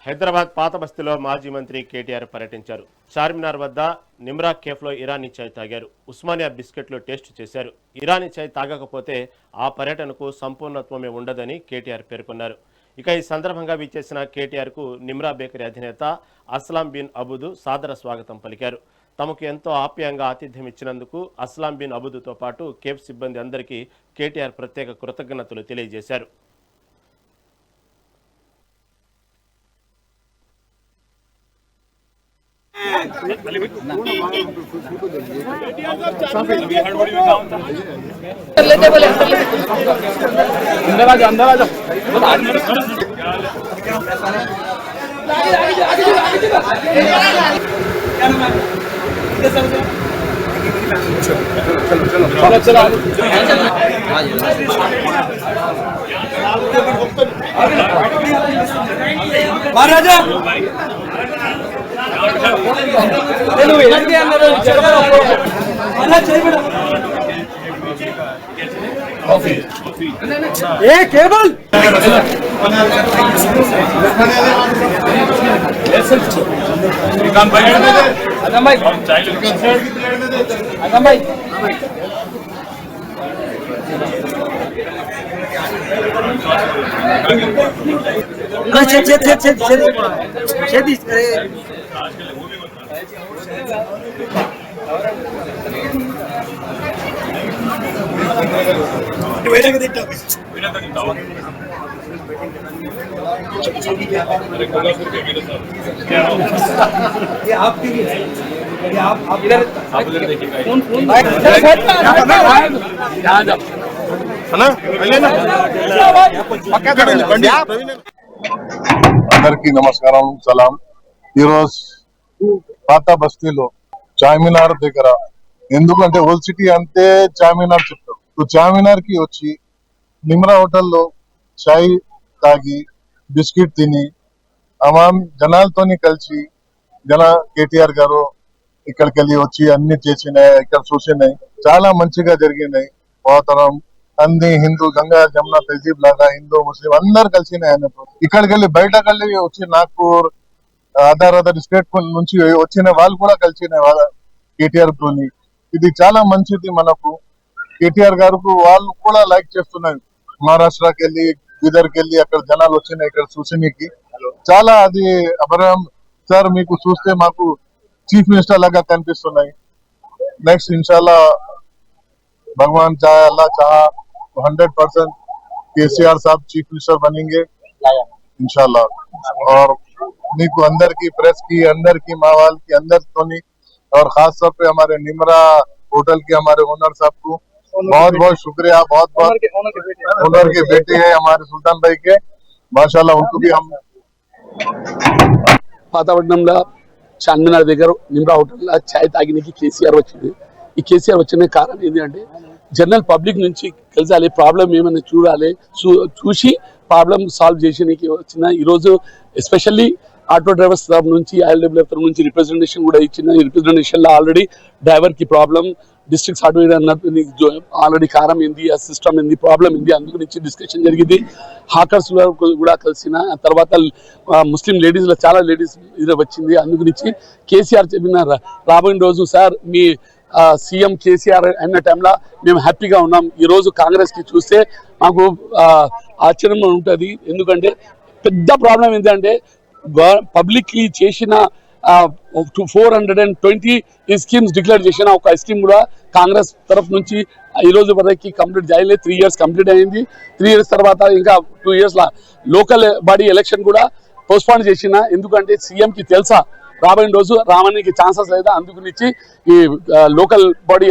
హైదరాబాద్ పాత బస్తీలో మాజీ మంత్రి కేటీఆర్ పర్యటించారు. చార్మినార్ వద్ద నిమ్రా కేఫ్లో ఇరానీ చాయ్ తాగారు. ఉస్మానియా బిస్కెట్లు టేస్ట్ చేశారు. ఇరానీ చాయ్ తాగకపోతే ఆ పర్యటనకు సంపూర్ణత్వమే ఉండదని కేటీఆర్ పేర్కొన్నారు. ఇక ఈ సందర్భంగా విచ్చేసిన కేటీఆర్కు నిమ్రా బేకరీ అధినేత అస్లాం బిన్ అబుదు సాదర స్వాగతం పలికారు. తమకు ఎంతో ఆప్యాయంగా ఆతిథ్యం ఇచ్చినందుకు అస్లాం బిన్ అబుదుతో పాటు కేఫ్ సిబ్బంది అందరికీ కేటీఆర్ ప్రత్యేక కృతజ్ఞతలు తెలియజేశారు. महाराजा केबल भाई ये आपके लिए है। ये आप इधर అందరికీ నమస్కారం సలాం. ఈరోజు పాత బస్తీలో చార్మినార్ దగ్గర, ఎందుకంటే ఓల్డ్ సిటీ అంతే చార్మినార్ చెప్తారు. చార్మినార్ కి వచ్చి నిమ్రా హోటల్లో చాయ్ తాగి బిస్కెట్ తిని జనాలతోని కలిసి కేటీఆర్ గారు ఇక్కడికి వెళ్ళి వచ్చి అన్ని చేసినాయి, ఇక్కడ చూసినాయి, చాలా మంచిగా జరిగినాయి. పోతరం అన్ని హిందూ గంగా జమున తహజీబ్ లాగా హిందూ ముస్లిం అందరు కలిసినాయి. ఇక్కడికి వెళ్ళి బయటకు వెళ్ళి వచ్చి నాగ్పూర్ అదర్ స్టేట్ నుంచి వచ్చిన వాళ్ళు కూడా కలిసినాయి కేటీఆర్ తోని. ఇది చాలా మంచిది మనకు. కేటీఆర్ గారు వాళ్ళు కూడా లైక్ చేస్తున్నారు. మహారాష్ట్రకి వెళ్ళి బీదర్కి వెళ్ళి అక్కడ జనాలు వచ్చినాయి ఇక్కడ చూసినకి. చాలా అది అబ్రహం సార్ మీకు చూస్తే మాకు చీఫ్ మినిస్టర్ లాగా కనిపిస్తున్నాయి. నెక్స్ట్ ఇన్షాల్లా భగవాన్ चाहे अल्लाह चाहा 100% केसीआर साहब चीफ मिनिस्टर बनेंगे इंशाल्लाह. और नीकु अंदर की प्रेस की अंदर की माहौल की अंदर तोनी और खास तौर पे हमारे निमरा होटल के हमारे ओनर साहब को बहुत बहुत शुक्रिया. बहुत बहुत ओनर के बेटे हैं हमारे सुल्तान भाई के, माशाल्लाह उनको भी हम పాతపట్నంలో చార్మినార్ దగ్గర నిమ్రా హోటల్లో ఛాయ్ తాగినకి కేసీఆర్ వచ్చింది. ఈ కేసీఆర్ వచ్చిన కారణం ఏంటంటే జనరల్ పబ్లిక్ నుంచి కలిసాలి, ప్రాబ్లం ఏమైనా చూడాలి, చూసి ప్రాబ్లం సాల్వ్ చేసేకి వచ్చిన. ఈరోజు ఎస్పెషల్లీ ఆటో డ్రైవర్స్ తరఫు నుంచి ఐఎల్డబ్ల్యూఎఫ్ తరఫు నుంచి రిప్రజెంటేషన్ కూడా ఇచ్చిన. ఈ రిప్రజెంటేషన్లో ఆల్రెడీ డ్రైవర్కి ప్రాబ్లం, డిస్ట్రిక్ట్ హార్డ్వేర్ అన్నట్టు ఆల్రెడీ కారం ఏంది, ఆ సిస్టమ్ ఏంది, ప్రాబ్లం ఏంది, అందు నుంచి డిస్కషన్ జరిగింది. హాకర్స్ కూడా కలిసిన తర్వాత ముస్లిం లేడీస్లో చాలా లేడీస్ ఇది వచ్చింది. అందు గురించి కేసీఆర్ చెప్పిన రాబోయే రోజు సార్ మీ సీఎం కేసీఆర్ అన్న టైంలో మేము హ్యాపీగా ఉన్నాం. ఈరోజు కాంగ్రెస్కి చూస్తే మాకు ఆశ్చర్యం ఉంటుంది. ఎందుకంటే పెద్ద ప్రాబ్లం ఏంటంటే పబ్లిక్కి చేసిన 420 స్కీమ్స్ డిక్లేర్ చేసిన ఒక స్కీమ్ కూడా కాంగ్రెస్ తరఫు నుంచి ఈ రోజు వరకు కంప్లీట్ చేయలేదు. 3 years కంప్లీట్ అయింది. 3 years తర్వాత ఇంకా 2 years లోకల్ బాడీ ఎలక్షన్ కూడా పోస్ట్పోన్ చేసిన. ఎందుకంటే సీఎంకి తెలుసా రాబోయే రోజు రావడానికి ఛాన్సెస్ లేదా, అందుగురించి ఈ లోకల్ బాడీ